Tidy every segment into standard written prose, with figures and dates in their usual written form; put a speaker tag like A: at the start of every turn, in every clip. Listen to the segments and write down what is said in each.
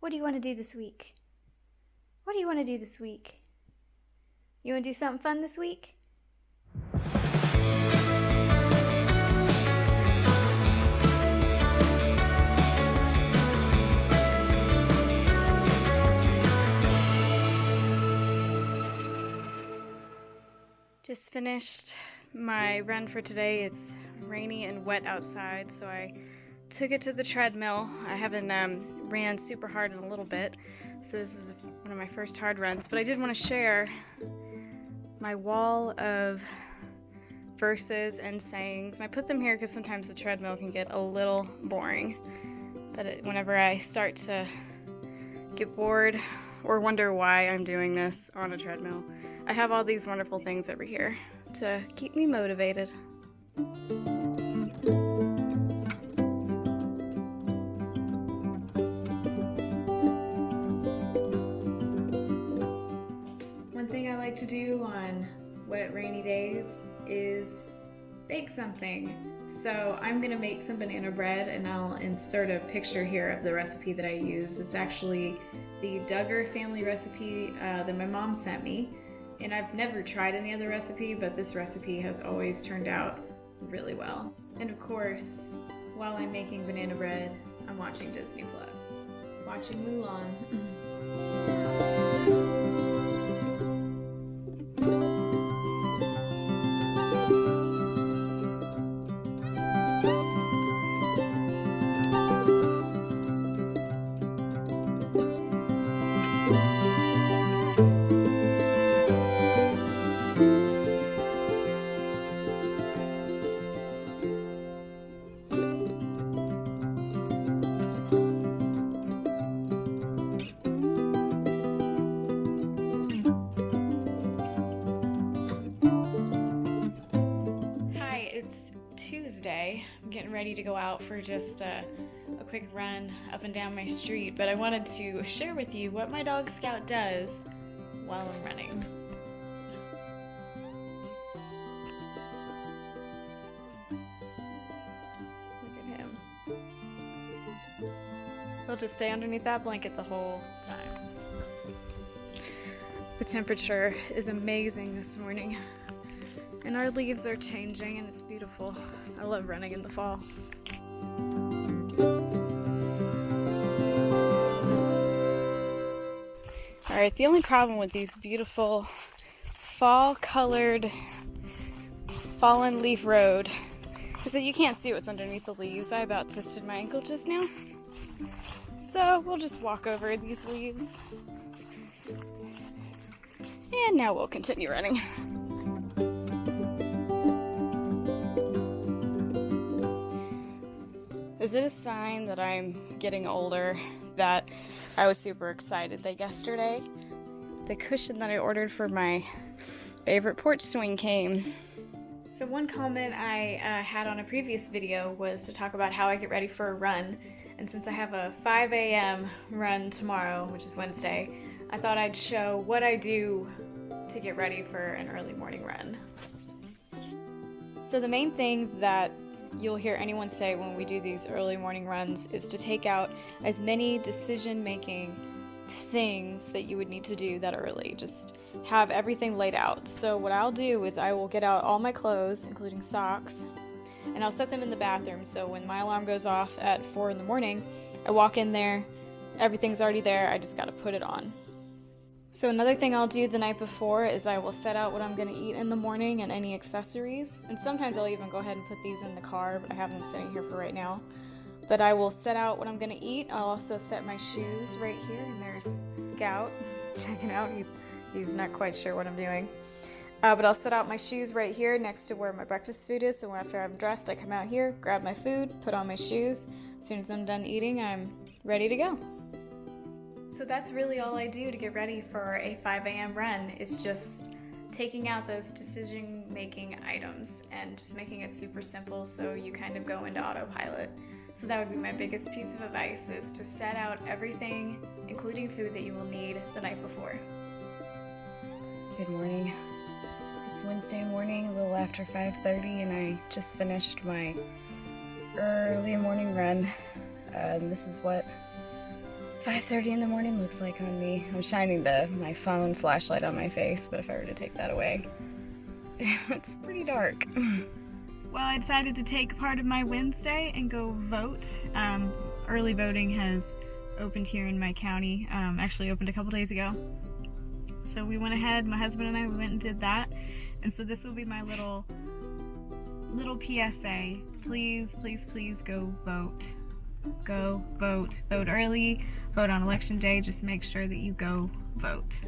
A: What do you want to do this week? What do you want to do this week? You want to do something fun this week? Just finished my run for today. It's rainy and wet outside, so I took it to the treadmill. I haven't ran super hard in a little bit, so this is one of my first hard runs, but I did want to share my wall of verses and sayings. And I put them here because sometimes the treadmill can get a little boring, but whenever I start to get bored or wonder why I'm doing this on a treadmill, I have all these wonderful things over here to keep me motivated. One thing I like to do on wet, rainy days is bake something. So I'm gonna make some banana bread, and I'll insert a picture here of the recipe that I use. It's actually the Duggar family recipe that my mom sent me. And I've never tried any other recipe, but this recipe has always turned out really well. And of course, while I'm making banana bread, I'm watching Disney Plus. Watching Mulan. It's Tuesday. I'm getting ready to go out for just a quick run up and down my street, but I wanted to share with you what my dog Scout does while I'm running. Look at him. He'll just stay underneath that blanket the whole time. The temperature is amazing this morning, and our leaves are changing, and it's beautiful. I love running in the fall. Alright, the only problem with these beautiful fall-colored fallen leaf road is that you can't see what's underneath the leaves. I about twisted my ankle just now. So we'll just walk over these leaves. And now we'll continue running. Is it a sign that I'm getting older that I was super excited that yesterday the cushion that I ordered for my favorite porch swing came? So one comment I had on a previous video was to talk about how I get ready for a run, and since I have a 5 a.m. run tomorrow, which is Wednesday, I thought I'd show what I do to get ready for an early morning run. So the main thing that you'll hear anyone say when we do these early morning runs is to take out as many decision-making things that you would need to do that early. Just have everything laid out. So what I'll do is I will get out all my clothes, including socks, and I'll set them in the bathroom. So when my alarm goes off at 4 in the morning, I walk in there, everything's already there, I just gotta put it on. So another thing I'll do the night before is I will set out what I'm going to eat in the morning and any accessories. And sometimes I'll even go ahead and put these in the car, but I have them sitting here for right now. But I will set out what I'm going to eat. I'll also set my shoes right here. And there's Scout checking out. He's not quite sure what I'm doing. But I'll set out my shoes right here next to where my breakfast food is. So after I'm dressed, I come out here, grab my food, put on my shoes. As soon as I'm done eating, I'm ready to go. So that's really all I do to get ready for a 5 a.m. run, is just taking out those decision-making items and just making it super simple so you kind of go into autopilot. So that would be my biggest piece of advice, is to set out everything, including food, that you will need the night before. Good morning. It's Wednesday morning, a little after 5:30, and I just finished my early morning run. And this is what 5:30 in the morning looks like on me. I'm shining my phone flashlight on my face, but if I were to take that away, it's pretty dark. Well, I decided to take part of my Wednesday and go vote. Early voting has opened here in my county, actually opened a couple days ago. So we went ahead, my husband and I, we went and did that. And so this will be my little PSA. Please, please, please go vote. Go vote. Vote early, vote on election day, just make sure that you go vote.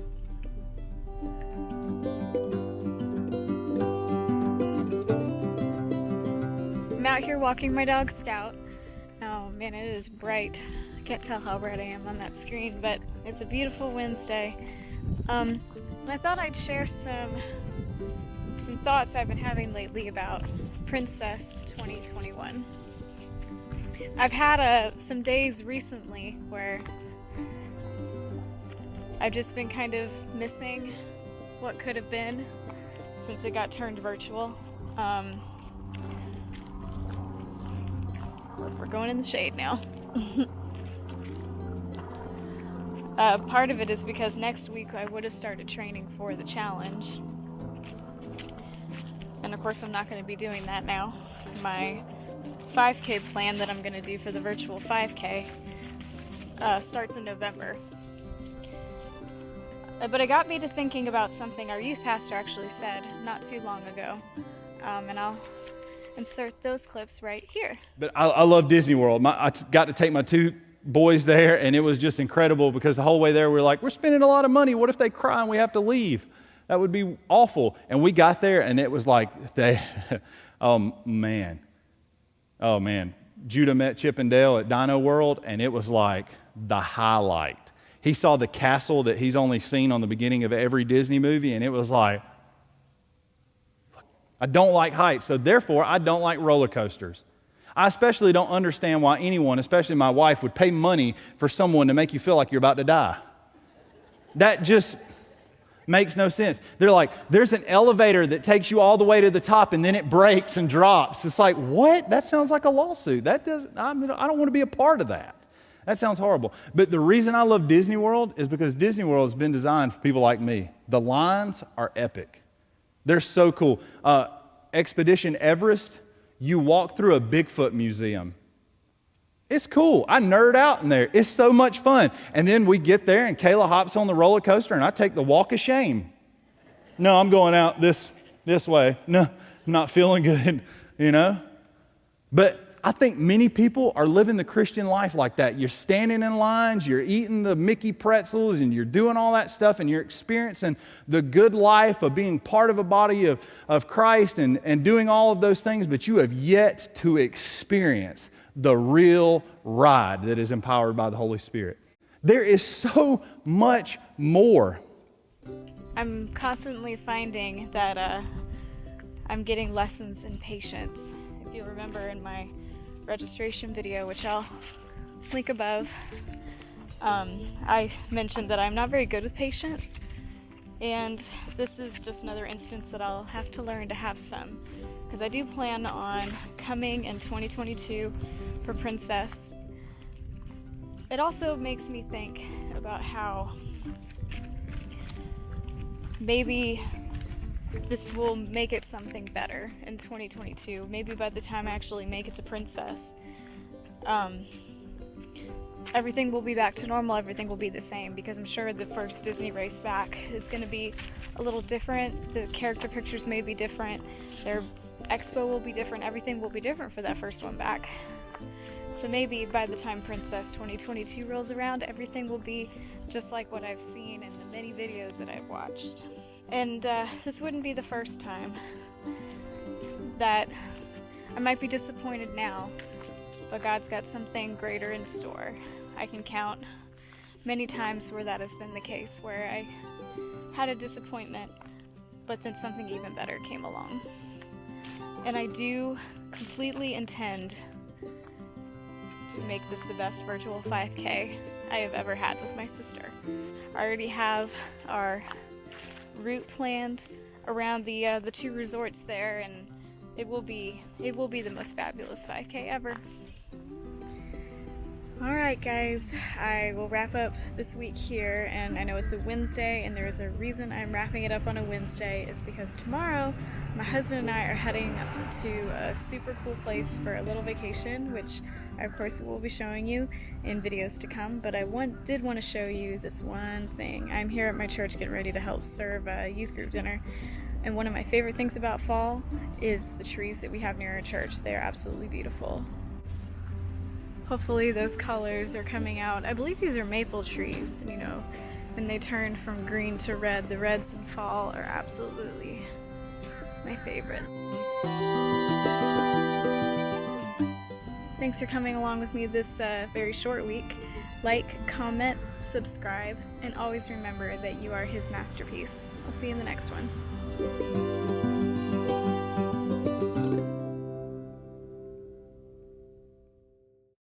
A: I'm out here walking my dog Scout. Oh man, it is bright. I can't tell how bright I am on that screen, but it's a beautiful Wednesday. And I thought I'd share some thoughts I've been having lately about Princess 2021. I've had some days recently where I've just been kind of missing what could have been since it got turned virtual. We're going in the shade now. Part of it is because next week I would have started training for the challenge. And of course I'm not going to be doing that now. My 5K plan that I'm going to do for the virtual 5K starts in November. But it got me to thinking about something our youth pastor actually said not too long ago. And I'll insert those clips right here.
B: But I love Disney World. I got to take my two boys there, and it was just incredible because the whole way there we were like, we're spending a lot of money. What if they cry and we have to leave? That would be awful. And we got there, and it was like, oh man. Judah met Chip and Dale at Dino World, and it was like the highlight. He saw the castle that he's only seen on the beginning of every Disney movie, and it was like, I don't like heights, so therefore I don't like roller coasters. I especially don't understand why anyone, especially my wife, would pay money for someone to make you feel like you're about to die. That just makes no sense. They're like, there's an elevator that takes you all the way to the top and then it breaks and drops. It's like, what? That sounds like a lawsuit. I don't want to be a part of that. That sounds horrible. But the reason I love Disney World is because Disney World has been designed for people like me. The lines are epic. They're so cool. Expedition Everest, you walk through a Bigfoot museum. It's cool. I nerd out in there. It's so much fun. And then we get there and Kayla hops on the roller coaster and I take the walk of shame. No, I'm going out this way. No, I'm not feeling good, you know. But I think many people are living the Christian life like that. You're standing in lines, you're eating the Mickey pretzels, and you're doing all that stuff, and you're experiencing the good life of being part of a body of Christ and doing all of those things, but you have yet to experience the real ride that is empowered by the Holy Spirit. There is so much more.
A: I'm constantly finding that I'm getting lessons in patience. If you remember in my registration video, which I'll link above, I mentioned that I'm not very good with patience, and this is just another instance that I'll have to learn to have some, because I do plan on coming in 2022 for Princess. It also makes me think about how maybe this will make it something better in 2022. Maybe by the time I actually make it to Princess, everything will be back to normal, everything will be the same, because I'm sure the first Disney race back is going to be a little different. The character pictures may be different, their expo will be different, everything will be different for that first one back. So maybe by the time Princess 2022 rolls around, everything will be just like what I've seen in the many videos that I've watched. And this wouldn't be the first time that I might be disappointed now, but God's got something greater in store. I can count many times where that has been the case, where I had a disappointment, but then something even better came along. And I do completely intend to make this the best virtual 5K I have ever had with my sister. I already have our route planned around the two resorts there, and it will be the most fabulous 5K ever. All right. Alright guys, I will wrap up this week here, and I know it's a Wednesday, and there's a reason I'm wrapping it up on a Wednesday. Is because tomorrow my husband and I are heading to a super cool place for a little vacation, which I of course will be showing you in videos to come, but I did want to show you this one thing. I'm here at my church getting ready to help serve a youth group dinner, and one of my favorite things about fall is the trees that we have near our church. They are absolutely beautiful. Hopefully those colors are coming out. I believe these are maple trees, you know, when they turn from green to red. The reds in fall are absolutely my favorite. Thanks for coming along with me this very short week. Like, comment, subscribe, and always remember that you are his masterpiece. I'll see you in the next one.